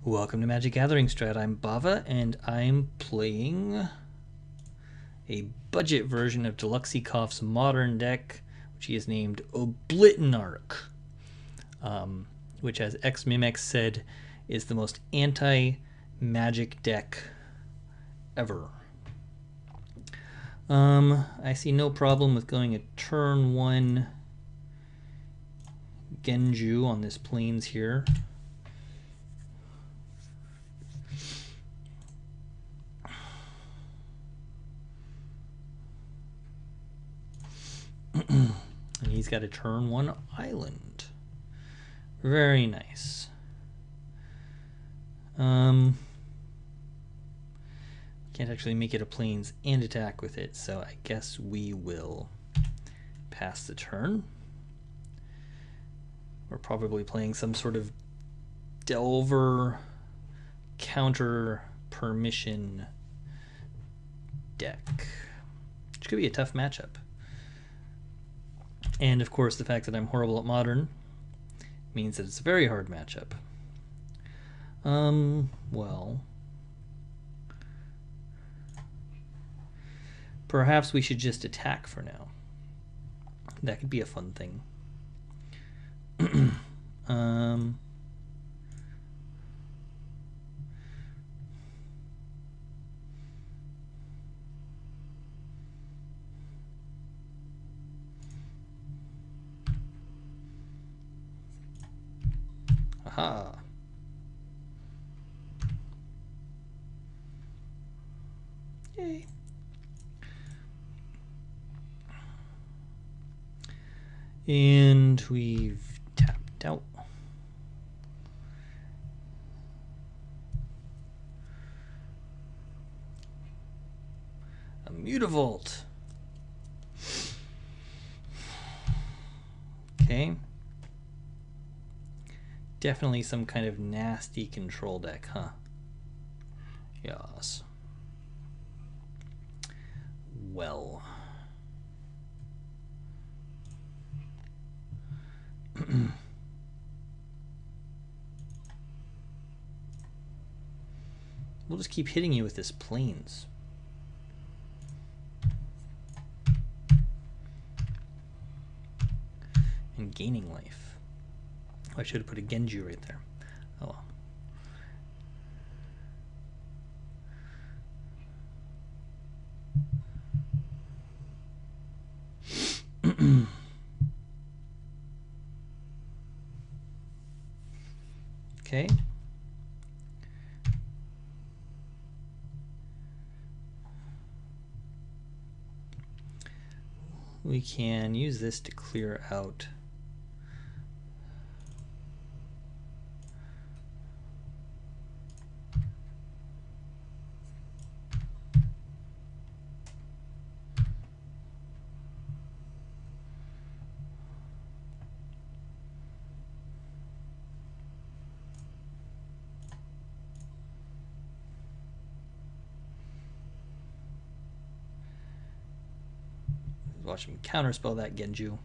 Welcome to MagicGatheringStrat. I'm Bava, and I'm playing a budget version of Deluxeicoff's modern deck, which he has named Oblitanark, which, as X-Mimics said, is the most anti-magic deck ever. I see no problem with going a turn 1 Genju on this plains here. And he's got a turn 1 island. Very nice. Can't actually make it a plains and attack with it, so I guess we will pass the turn. We're probably playing some sort of Delver counter permission deck, which could be a tough matchup. And of course, the fact that I'm horrible at modern means that it's a very hard matchup. Well, perhaps we should just attack for now. That could be a fun thing. Aha. Yay. And we've tapped out. A Mutavault. Okay. Definitely some kind of nasty control deck, huh? Yes. Well. We'll just keep hitting you with this plains. And gaining life. I should have put a Genju right there. Oh well. Okay. We can use this to clear out watch him counterspell that Genju.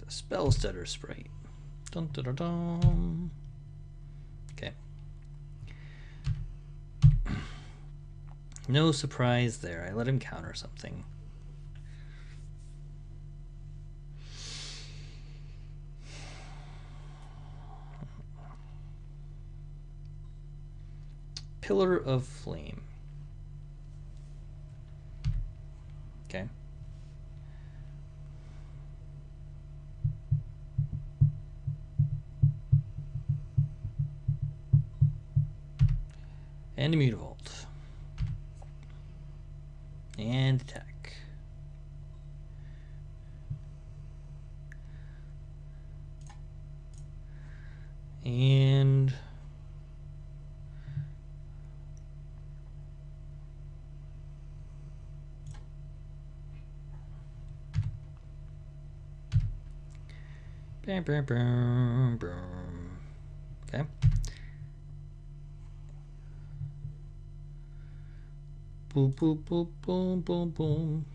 The spell stutter sprite. Dun, dun, dun, dun. Okay. No surprise there. I let him counter something. Pillar of Flame. Okay. And a Mutavault. And attack. And bam, bam, bam, bam. Okay. Boom, boom, boom, boom, boom, boom.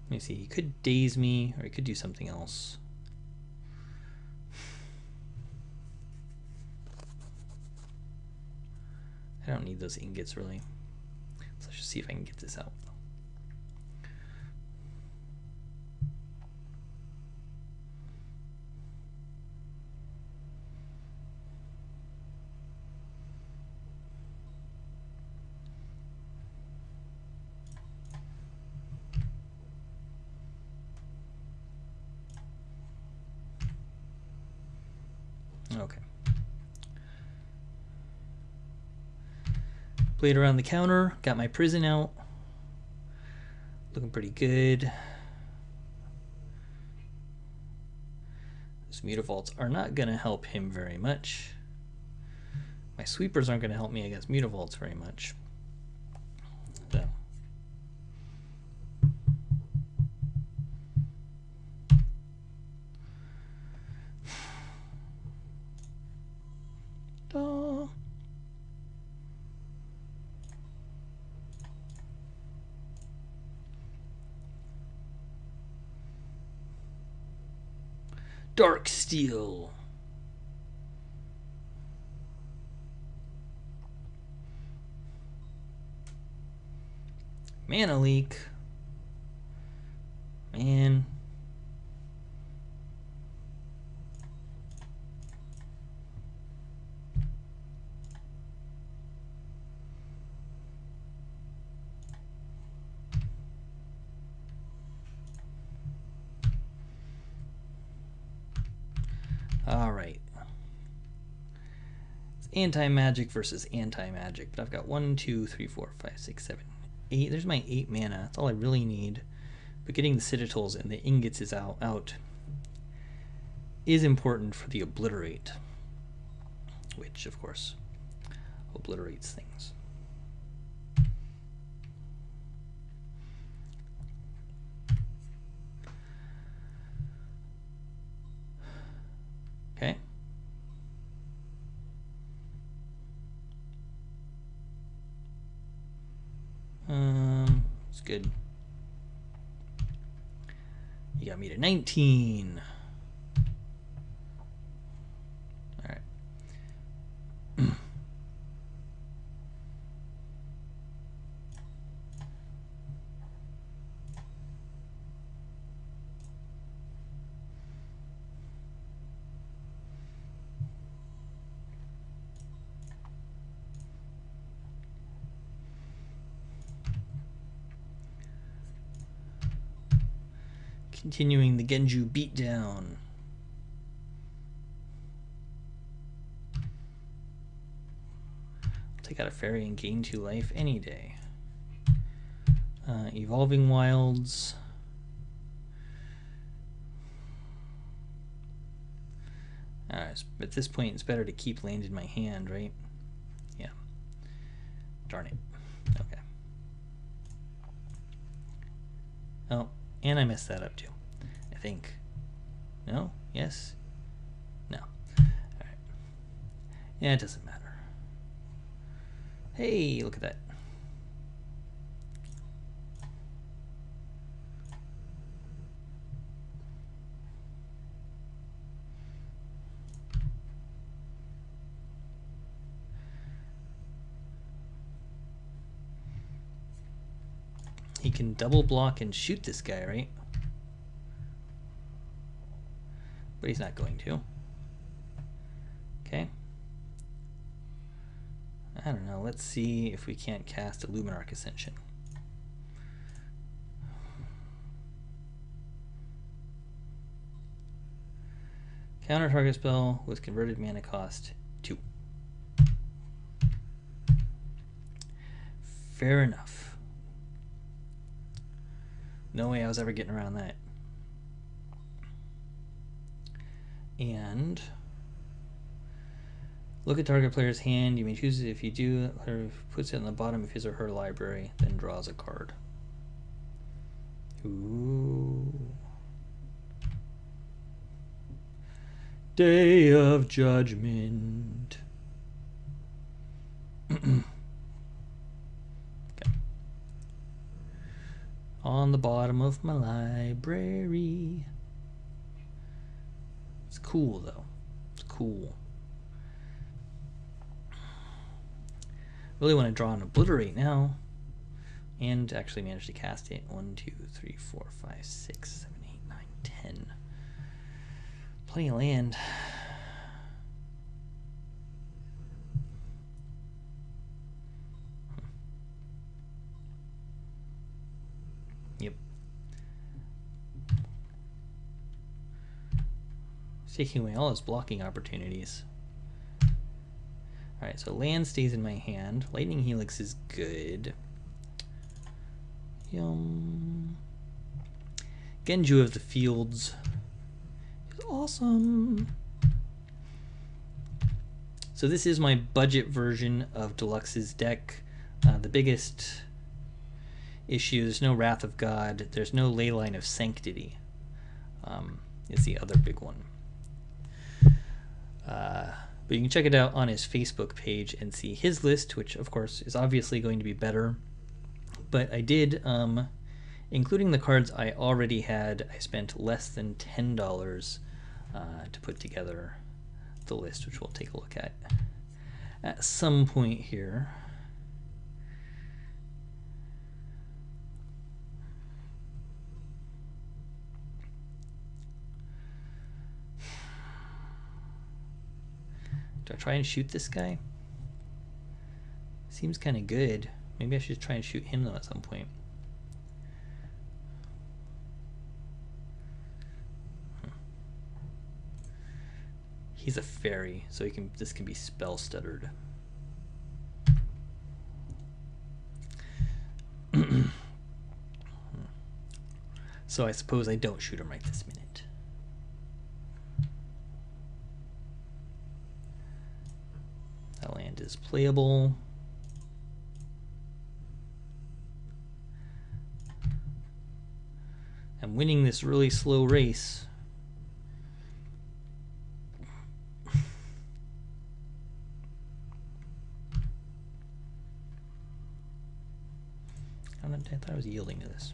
Let me see, he could daze me, or he could do something else. I don't need those ingots really. So let's just see if I can get this out. Okay. Played around the counter, got my prison out. Looking pretty good. Those mutavaults are not going to help him very much. My sweepers aren't going to help me against mutavaults very much. So. Dark Steel. Mana leak. Man. All right. It's anti-magic versus anti-magic, but I've got 1, 2, 3, 4, 5, 6, 7, 8. There's my 8 mana. That's all I really need. But getting the citadels and the ingots is out is important for the obliterate, which of course obliterates things. Okay. It's good. You got me to 19. All right. Continuing the Genju beatdown. I'll take out a fairy and gain 2 life any day. Evolving Wilds. At this point, it's better to keep land in my hand, right? Yeah. Darn it. Okay. Oh. And I messed that up too, I think. No? Yes? No. Alright. Yeah, it doesn't matter. Hey, look at that. He can double block and shoot this guy, right? But he's not going to. Okay. I don't know. Let's see if we can't cast a Luminarch Ascension. Counter target spell with converted mana cost 2. Fair enough. No way I was ever getting around that. And look at target player's hand. You may choose it. If you do, or puts it on the bottom of his or her library, then draws a card. Ooh. Day of Judgment. on the bottom of my library. It's cool though. It's cool. Really want to draw and obliterate now. And actually manage to cast it. 1, 2, 3, 4, 5, 6, 7, 8, 9, 10. Plenty of land. Yep. It's taking away all his blocking opportunities. Alright, so land stays in my hand. Lightning Helix is good. Yum. Genju of the Fields is awesome. So this is my budget version of Deluxe's deck. The biggest issue, there's no Wrath of God, there's no Leyline of Sanctity, is the other big one. But you can check it out on his Facebook page and see his list, which of course is obviously going to be better. But I did, including the cards I already had, I spent less than $10 to put together the list, which we'll take a look at some point here. Do I try and shoot this guy? Seems kind of good. Maybe I should try and shoot him though at some point. He's a fairy, so he can. This can be spell stuttered. So I suppose I don't shoot him right this minute. That land is playable. I'm winning this really slow race. I thought I was yielding to this.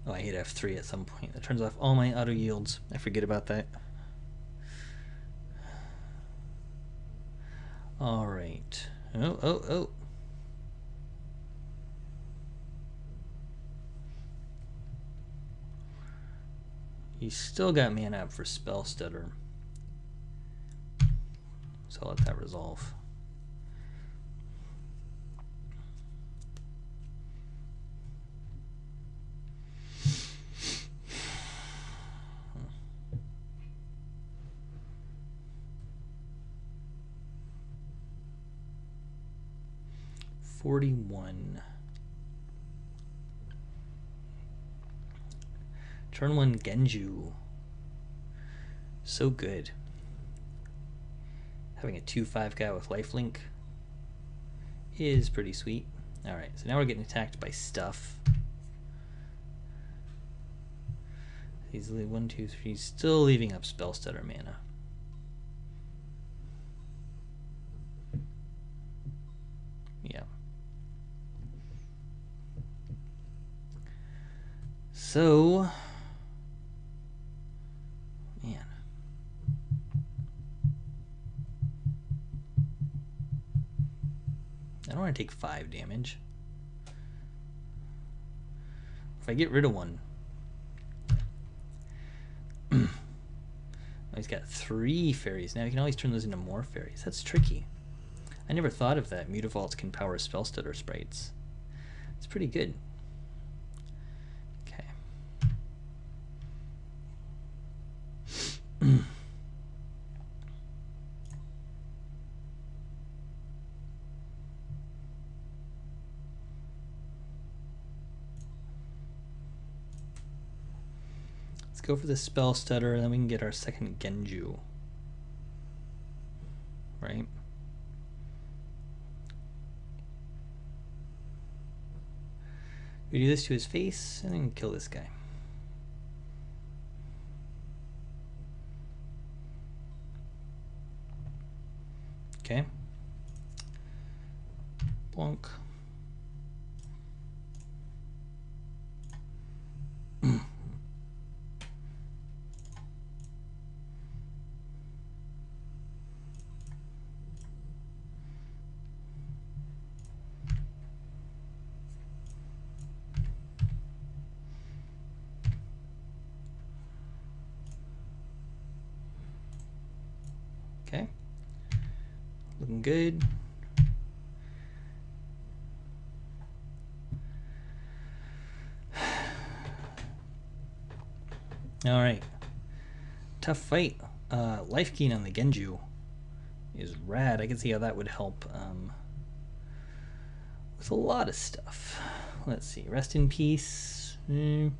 Oh, I hit F3 at some point. That turns off all my auto yields. I forget about that. All right. Oh. He's still got mana up for spell stutter. So I'll let that resolve. $41. Turn 1 Genju. So good. Having a 2/5 guy with lifelink is pretty sweet. Alright, so now we're getting attacked by stuff. Easily 1, 2, 3, still leaving up spell stutter mana. Yeah. So, man. I don't want to take 5 damage. If I get rid of one. Oh, he's got 3 fairies. Now you can always turn those into more fairies. That's tricky. I never thought of that. Mutavaults can power spell stutter sprites. It's pretty good. Okay. Let's go for the spell stutter, and then we can get our second Genju. Right? We do this to his face, and then kill this guy. Okay. Bonk. Okay, looking good. All right, tough fight. Life gain on the Genju is rad. I can see how that would help with a lot of stuff. Let's see, rest in peace. No.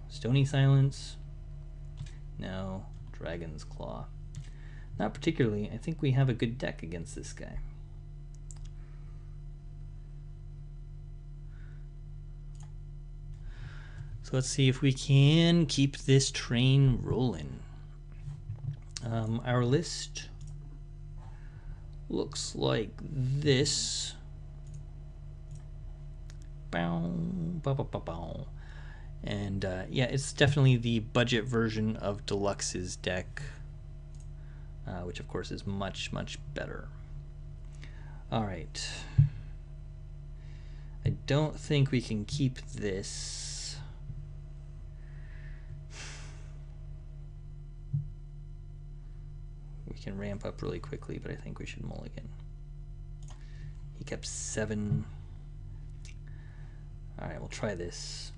Stony Silence. No. Dragon's Claw. Not particularly. I think we have a good deck against this guy. So let's see if we can keep this train rolling. Our list looks like this. And yeah, it's definitely the budget version of Deluxe's deck, which of course is much, much better. All right. I don't think we can keep this. We can ramp up really quickly, but I think we should mulligan. He kept 7. All right, we'll try this.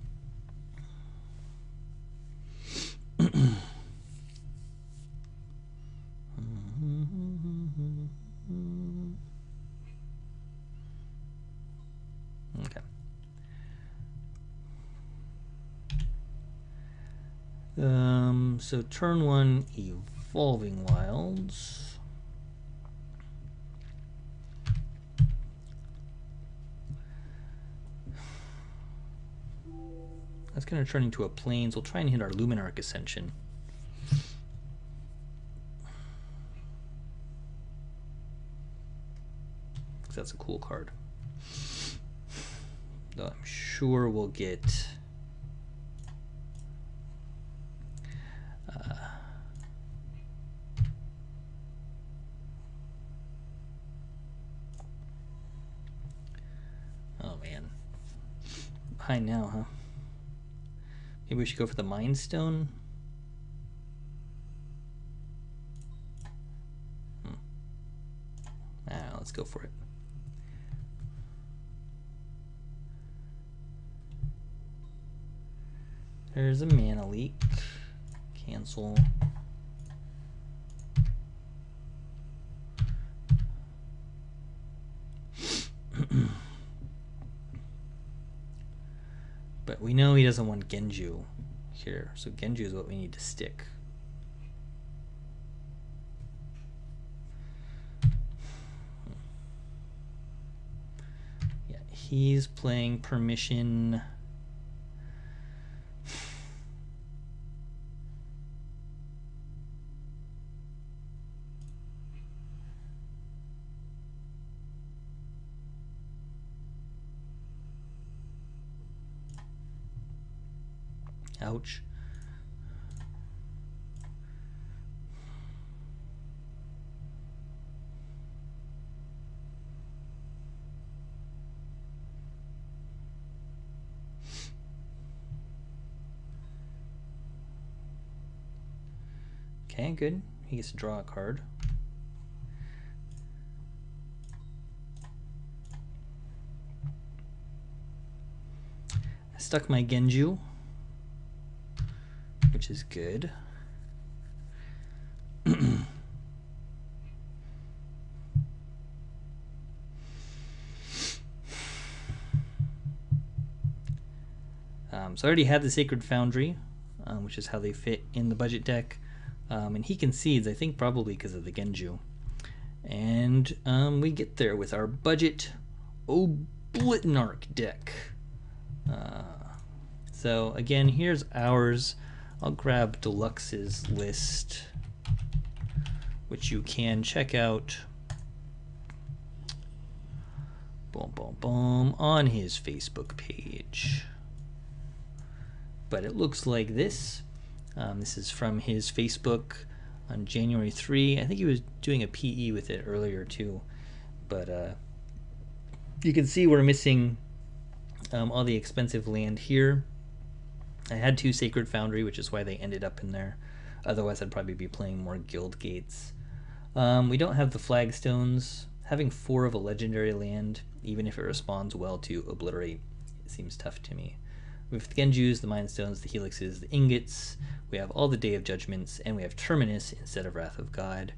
Okay. So turn 1, Evolving Wilds. That's going to turn into a Plains. We'll try and hit our Luminark Ascension. Because that's a cool card. Though I'm sure we'll get... oh man. Behind now, huh? Maybe we should go for the Mind Stone. Let's go for it. There's a mana leak. Cancel. But we know he doesn't want Genju here, so Genju is what we need to stick. Yeah, he's playing Permission. Ouch. Okay, good. He gets to draw a card. I stuck my Genju, which is good. So I already had the Sacred Foundry, which is how they fit in the budget deck. And he concedes, I think probably because of the Genju. And we get there with our budget Oblitanark deck. So again, here's ours. I'll grab Deluxe's list, which you can check out boom, boom, boom, on his Facebook page. But it looks like this. This is from his Facebook on January 3. I think he was doing a PE with it earlier too. But you can see we're missing all the expensive land here. I had 2 Sacred Foundry, which is why they ended up in there. Otherwise, I'd probably be playing more Guild Gates. We don't have the Flagstones. Having 4 of a legendary land, even if it responds well to Obliterate, it seems tough to me. We have the Genjus, the Mind Stones, the Helixes, the Ingots. We have all the Day of Judgments, and we have Terminus instead of Wrath of God.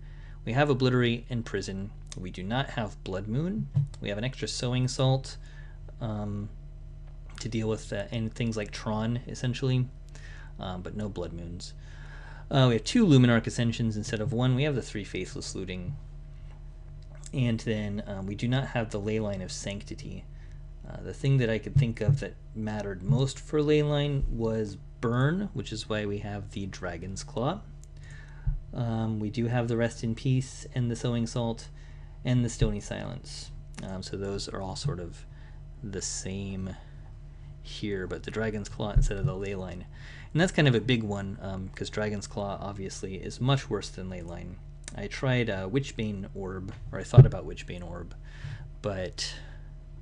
We have Obliterate and Prison. We do not have Blood Moon. We have an extra Sowing Salt to deal with and things like Tron, essentially, but no Blood Moons. We have 2 Luminarch Ascensions instead of 1. We have the 3 Faithless Looting. And then we do not have the Leyline of Sanctity. The thing that I could think of that mattered most for Leyline was Burn, which is why we have the Dragon's Claw. We do have the Rest in Peace and the Sowing Salt and the Stony Silence. So those are all sort of the same here, but the Dragon's Claw instead of the Leyline. And that's kind of a big one, because Dragon's Claw obviously is much worse than Leyline. I tried Witchbane Orb, or I thought about Witchbane Orb, but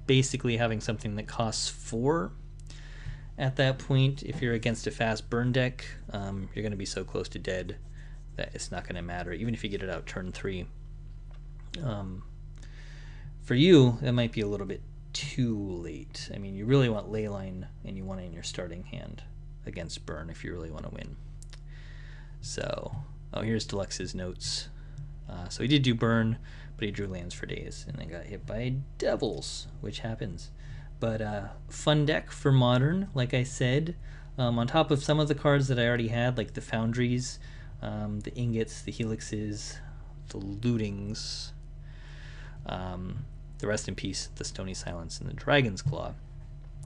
basically having something that costs 4 at that point, if you're against a fast burn deck, you're going to be so close to dead that it's not going to matter, even if you get it out turn 3. For you, that might be a little bit too late. I mean, you really want Leyline, and you want it in your starting hand against burn if you really want to win. So, oh, here's Deluxe's notes. So he did do burn, but he drew lands for days, and then got hit by devils, which happens. But fun deck for Modern, like I said. On top of some of the cards that I already had, like the Foundries, the Ingots, the Helixes, the Lootings, the Rest in Peace, the Stony Silence, and the Dragon's Claw.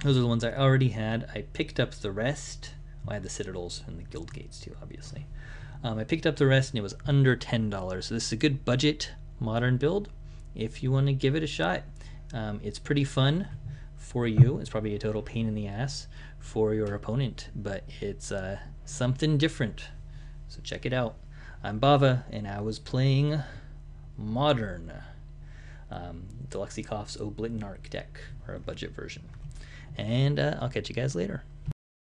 Those are the ones I already had. I picked up the rest. Well, I had the Citadels and the Guild Gates too, obviously. I picked up the rest, and it was under $10. So this is a good budget Modern build if you want to give it a shot. It's pretty fun for you. It's probably a total pain in the ass for your opponent, but it's something different. So check it out. I'm Bava, and I was playing Modern. Deluxeicoff's Oblitanark deck, or a budget version. And I'll catch you guys later.